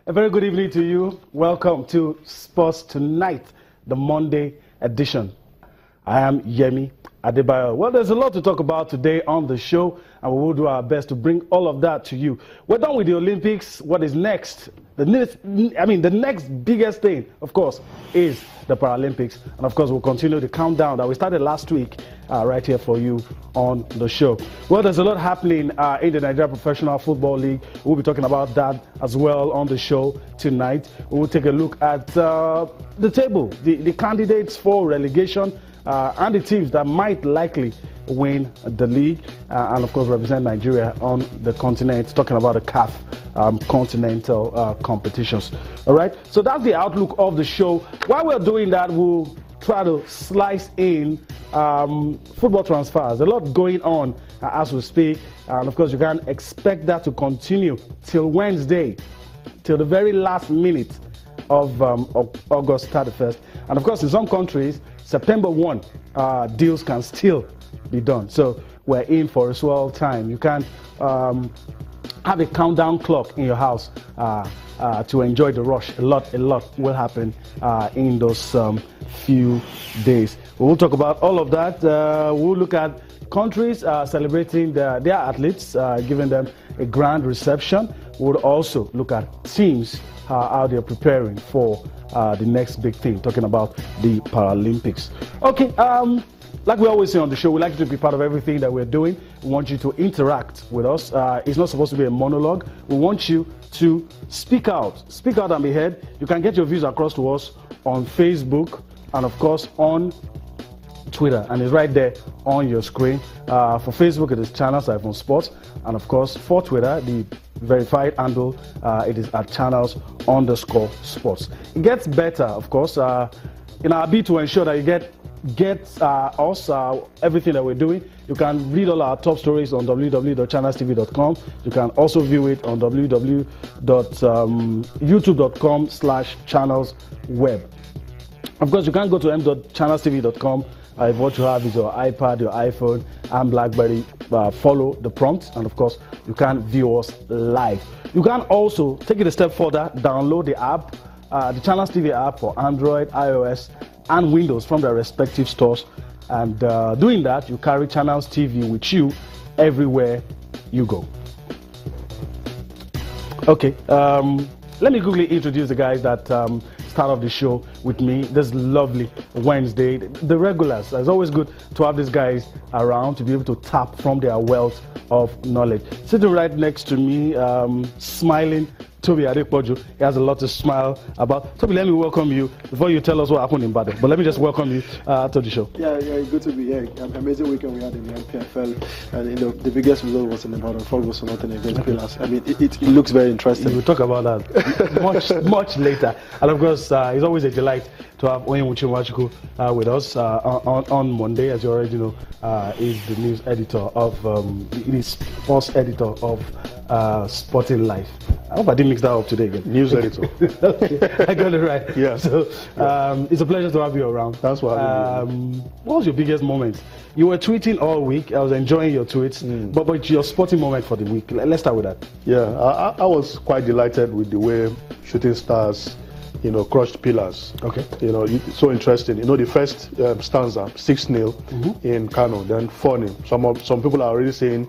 A very good evening to you. Welcome to Sports Tonight, the Monday edition. I am Yemi Adebayo. Well, there's a lot to talk about today on the show, and we will do our best to bring all of that to you. We're done with the Olympics. What is next? The next biggest thing, of course, is the Paralympics. And of course, we'll continue the countdown that we started last week right here for you on the show. Well, there's a lot happening in the Nigeria Professional Football League. We'll be talking about that as well on the show tonight. We will take a look at the table, the candidates for relegation, and the teams that might likely win the league, and of course represent Nigeria on the continent, talking about the CAF continental competitions. All right, so that's the outlook of the show. While we're doing that, we'll try to slice in football transfers. A lot going on as we speak, and of course you can expect that to continue till Wednesday, till the very last minute of August 31st. And of course in some countries, September 1, deals can still be done. So we're in for a swell time. You can have a countdown clock in your house to enjoy the rush. A lot will happen in those few days. We'll talk about all of that. We'll look at countries celebrating their athletes, giving them a grand reception. We'll also look at teams, how they're preparing for the next big thing, talking about the Paralympics. Okay, like we always say on the show, we like you to be part of everything that we're doing. We want you to interact with us. It's not supposed to be a monologue. We want you to speak out and be heard. You can get your views across to us on Facebook and of course on Twitter, and it's right there on your screen. For Facebook, it is Channels Sports, and of course for Twitter, the verified handle, it is at Channels_Sports. It gets better, of course, in our bid to ensure that you get us everything that we're doing. You can read all our top stories on www.channelstv.com. You can also view it on www.youtube.com/channelsweb. Of course, you can go to m.channelstv.com. If what you have is your iPad, your iPhone, and BlackBerry, follow the prompts, and of course, you can view us live. You can also take it a step further, download the app, the Channels TV app for Android, iOS, and Windows from their respective stores. And doing that, you carry Channels TV with you everywhere you go. Okay, let me quickly introduce the guys that start off the show with me this lovely Wednesday. The regulars. It's always good to have these guys around to be able to tap from their wealth of knowledge. Sitting right next to me, smiling, Toby Adepoju. He has a lot to smile about. Toby, let me welcome you before you tell us what happened in Baden. But let me just welcome you to the show. Yeah, good to be here. Amazing weekend we had in the NPFL, and the biggest result was in Baden, 4-0 against Pillars. I mean, it looks very interesting. We'll talk about that much later. And of course, it's always a delight to have Onyemuchi Nwachukwu with us on Monday, as you already know. Is the news editor of the sports editor of Sporting Life. I hope I didn't mix that up today again. News editor. I got it right. Yeah. So it's a pleasure to have you around. That's what what was your biggest moment? You were tweeting all week. I was enjoying your tweets. But your sporting moment for the week. Let's start with that. Yeah, I was quite delighted with the way Shooting Stars, crushed Pillars. Okay. So interesting. The first stanza, 6-0 in Kano, then 4-0. Some people are already saying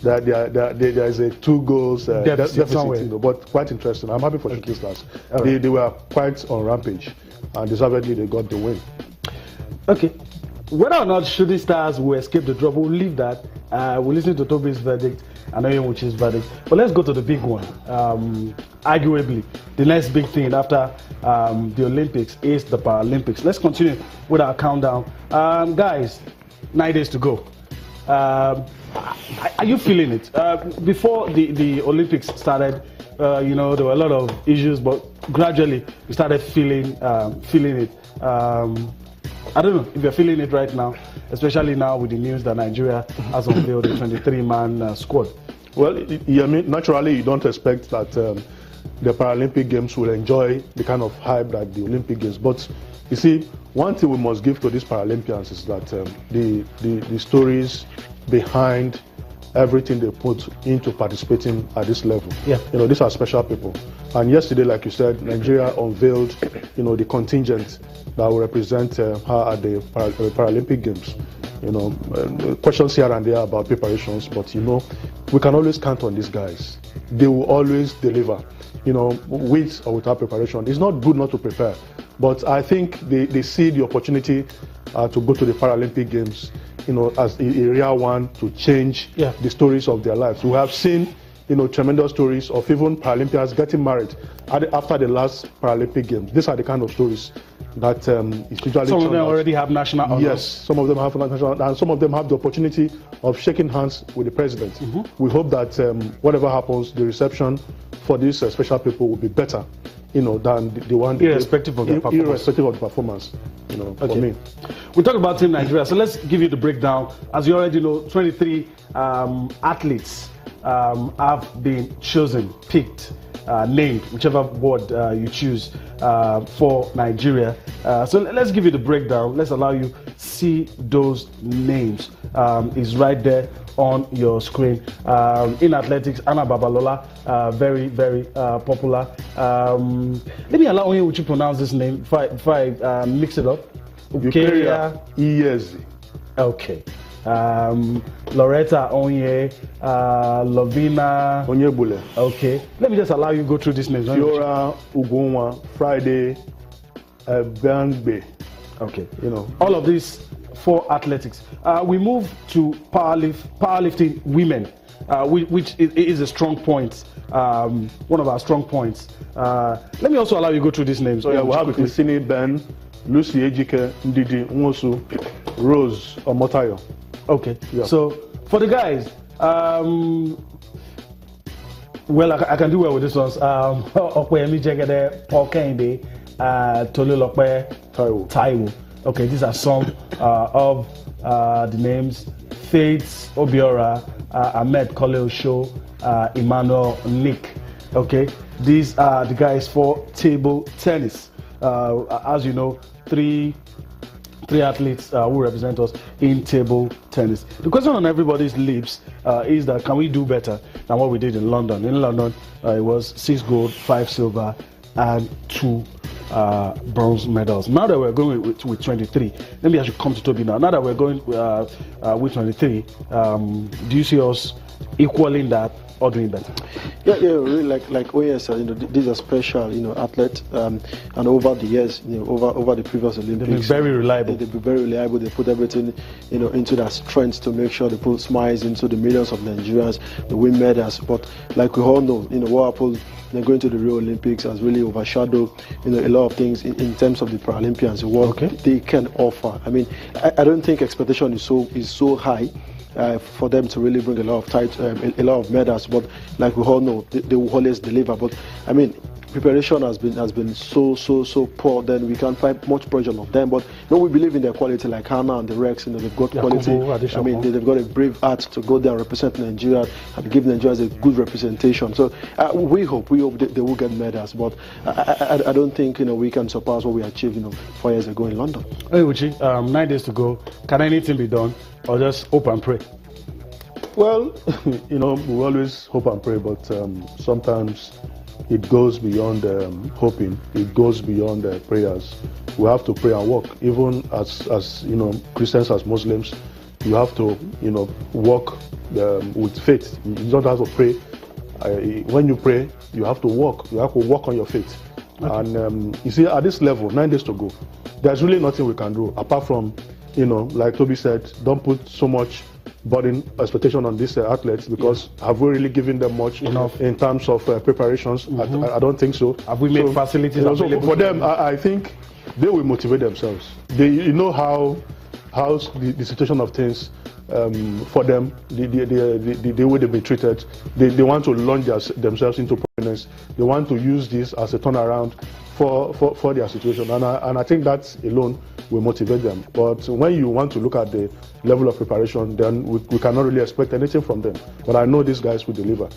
that there is a 2 goals deficit, but quite interesting. I'm happy for Shooting Stars. Right. They were quite on rampage, and deservedly they got the win. Okay. Whether or not Shooting Stars will escape the drop, we'll leave that. We'll listen to Toby's verdict and Onyemuchi's verdict. But let's go to the big one. Arguably, the next big thing after the Olympics is the Paralympics. Let's continue with our countdown. Guys, 9 days to go. Are you feeling it? Before the Olympics started, there were a lot of issues, but gradually we started feeling it. I don't know if you're feeling it right now, especially now with the news that Nigeria has unveiled a 23-man squad. Well, naturally you don't expect that the Paralympic Games will enjoy the kind of hype that the Olympic Games. But you see, one thing we must give to these Paralympians is that the stories behind everything they put into participating at this level. Yeah. These are special people. And yesterday, like you said, Nigeria unveiled, the contingent that will represent her at the Paralympic Games. Questions here and there about preparations, but we can always count on these guys. They will always deliver, with or without preparation. It's not good not to prepare, but I think they see the opportunity to go to the Paralympic Games, as a real one to change the stories of their lives. We have seen, tremendous stories of even Paralympians getting married after the last Paralympic Games. These are the kind of stories that is usually. Some of them already have national honors. Yes, some of them have national, and some of them have the opportunity of shaking hands with the president. We hope that whatever happens, the reception for these special people will be better, than the one irrespective of the performance. For me. We talk about Team Nigeria, so let's give you the breakdown. As you already know, 23 athletes have been chosen, picked, named, whichever word you choose for Nigeria. So let's give you the breakdown. Let's allow you see those names. Is right there on your screen. In athletics, Anna Babalola, very, very popular. Let me allow you to pronounce this name if I mix it up. Ukeria Iyezi. Okay. Loretta Onye, Lovina Onyebule. Okay. Let me just allow you go through these names. Fiora Ugonwa, Friday, Bangbe. Okay. All of these for athletics. We move to powerlifting women, which is a strong point. One of our strong points. Let me also allow you go through these names. We have Christine Ben, Lucy Ejike, Ndidi Nwosu, Rose Omotayo. Okay. Yeah. So for the guys, well, I can do well with this ones. Okwemi Jegede, Paul Kende, Tolulope, Taiwo. Okay, these are some of the names. Faith Obiora, Ahmed Koleo Show, Emmanuel Nick. Okay, these are the guys for table tennis. As you know, three athletes who represent us in table tennis. The question on everybody's lips is that can we do better than what we did in London? In London, it was 6 gold, 5 silver, and 2 bronze medals. Now that we're going with 23, maybe I should come to Toby now. Now that we're going with 23, do you see us equaling that or doing better? Yeah, really, like Oye said, these are special, athletes, and over the years, over the previous Olympics, they've been very reliable. They've been very reliable. They put everything, into their strengths to make sure they put smiles into the millions of Nigerians, the win medals. But like we all know, what happened, going to the Rio Olympics has really overshadowed, a lot of things in terms of the Paralympians, what they can offer. I mean, I don't think expectation is so high. For them to really bring a lot of medals, but like we all know, they will always deliver. But I mean, preparation has been so poor. Then we can't find much pressure on them. But we believe in their quality, like Hannah and the Rex. They've got quality. I mean, they've got a brave heart to go there and represent Nigeria and give Nigerians a good representation. So we hope they will get medals. But I don't think we can surpass what we achieved 4 years ago in London. Hey Uchi, 9 days to go. Can anything be done, or just hope and pray? Well, we always hope and pray, but sometimes it goes beyond hoping. It goes beyond prayers. We have to pray and work. Even as Christians, as Muslims, you have to work with faith. You don't have to pray. When you pray, you have to work. You have to work on your faith. Okay. And you see, at this level, 9 days to go, there's really nothing we can do apart from, like Toby said, don't put so much burden expectation on these athletes, because have we really given them much enough in terms of preparations? I don't think so. Have we made facilities available for them? I think they will motivate themselves. They how the situation of things for them, the way they've been treated, they want to launch themselves into prominence. They want to use this as a turnaround for their situation, and I think that alone will motivate them. But when you want to look at the level of preparation, then we cannot really expect anything from them. But I know these guys will deliver.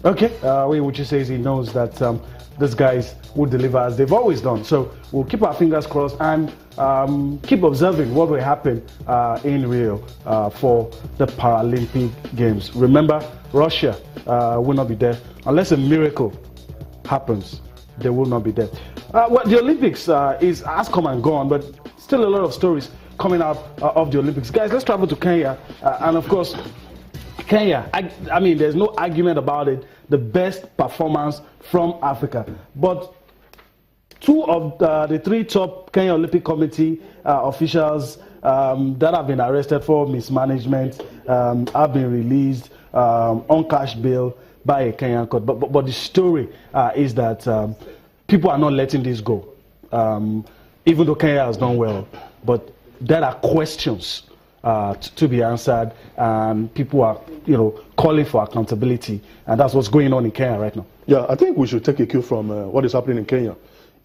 Okay, Uche says he knows that these guys will deliver as they've always done. So we'll keep our fingers crossed and keep observing what will happen in Rio for the Paralympic Games. Remember, Russia will not be there unless a miracle happens. They will not be there. Well, the Olympics has come and gone, but still a lot of stories coming out of the Olympics. Guys, let's travel to Kenya, and of course, Kenya. I mean, there's no argument about it. The best performance from Africa, but two of the three top Kenya Olympic Committee officials that have been arrested for mismanagement have been released on cash bail by a Kenyan court. But the story is that people are not letting this go, even though Kenya has done well. But there are questions to be answered, and people are, calling for accountability, and that's what's going on in Kenya right now. Yeah, I think we should take a cue from what is happening in Kenya.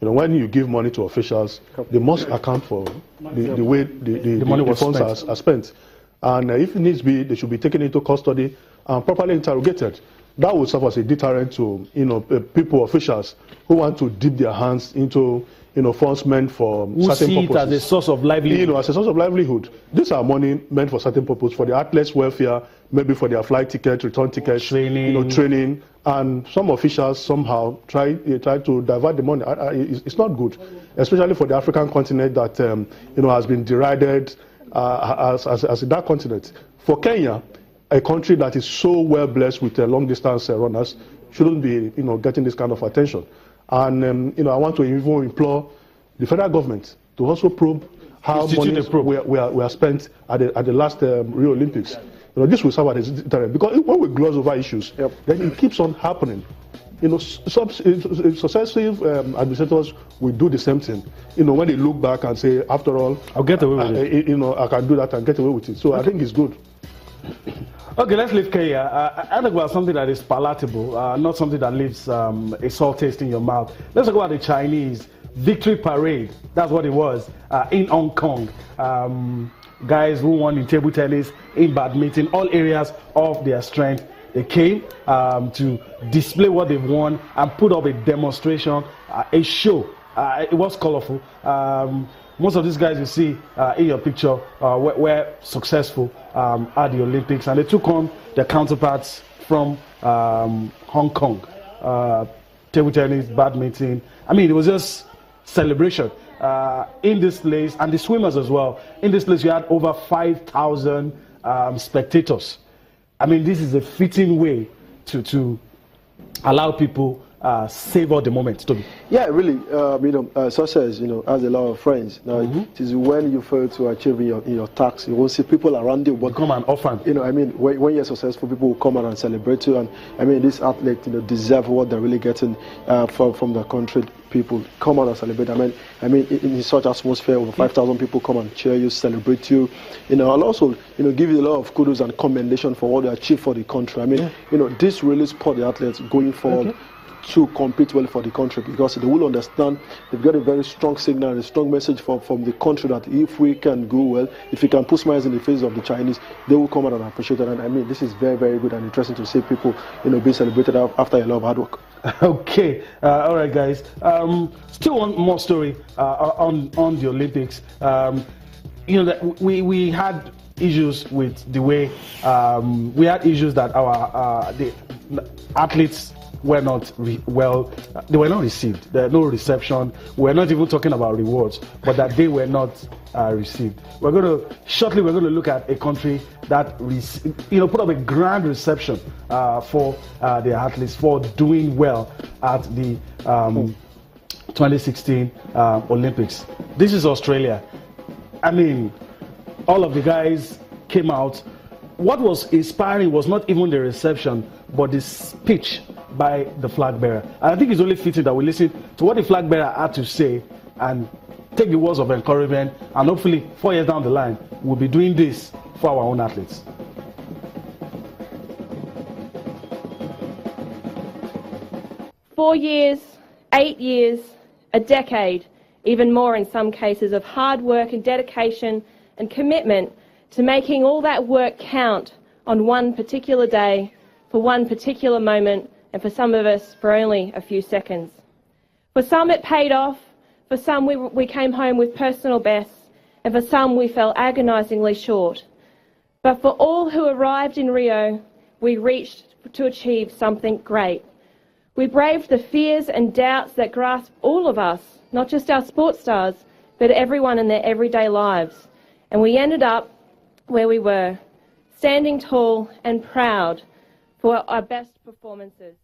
When you give money to officials, they must account for the way the funds are spent. And if it needs to be, they should be taken into custody and properly interrogated. That would serve as a deterrent to people, officials who want to dip their hands into funds meant for certain purposes. Who see it as a source of livelihood. As a source of livelihood. These are money meant for certain purposes, for the athletes' welfare, maybe for their flight ticket, return tickets, training. And some officials somehow try to divert the money. It's not good, especially for the African continent that has been derided as that continent. For Kenya, a country that is so well blessed with long-distance runners, shouldn't be getting this kind of attention. And I want to even implore the federal government to also probe how money were spent at the last Rio Olympics. This will serve as a deterrent, because when we gloss over issues, then it keeps on happening. Successive administrators will do the same thing. When they look back and say, after all, I'll get away with it. I can do that and get away with it. So I think it's good. Okay, let's leave Kenya. I talk about something that is palatable, not something that leaves a sore taste in your mouth. Let's talk about the Chinese victory parade. That's what it was in Hong Kong. Guys who won in table tennis, in badminton, all areas of their strength. They came to display what they've won and put up a demonstration, a show. It was colorful. Most of these guys you see in your picture were successful at the Olympics, and they took on their counterparts from Hong Kong. Table tennis, badminton. I mean, it was just celebration in this place, and the swimmers as well. In this place, you had over 5,000 spectators. I mean, this is a fitting way to allow people savor the moment, Toby. Yeah, really. Success, has a lot of friends. Now, it is when you fail to achieve in your task, you won't see people around you. But come an orphan. When you're successful, people will come out and celebrate you. And this athlete, deserve what they're really getting from the country. People come out and celebrate. In such atmosphere, over 5,000 people come and cheer you, celebrate you. And also, give you a lot of kudos and commendation for what they achieved for the country. This really support the athletes going forward. To compete well for the country, because they will understand they've got a very strong signal and a strong message from the country that if we can go well, if we can put smiles in the face of the Chinese, they will come out and appreciate it. And this is very, very good and interesting to see people being celebrated after a lot of hard work. Okay, all right, guys. Still one more story on the Olympics. That we had issues with the way we had issues that our the athletes were not they were not received. There no reception. We're not even talking about rewards, but that they were not received. We're going to look at a country that put up a grand reception for their athletes for doing well at the 2016 Olympics. This is Australia. All of the guys came out. What was inspiring was not even the reception, but the speech by the flag bearer. And I think it's only fitting that we listen to what the flag bearer had to say and take the words of encouragement, and hopefully 4 years down the line, we'll be doing this for our own athletes. "4 years, 8 years, A decade, even more in some cases, of hard work and dedication and commitment to making all that work count on one particular day, for one particular moment, and for some of us, for only a few seconds. For some it paid off, for some we came home with personal bests, and for some we fell agonisingly short. But for all who arrived in Rio, we reached to achieve something great. We braved the fears and doubts that grasp all of us, not just our sports stars, but everyone in their everyday lives. And we ended up where we were, standing tall and proud for our best performances.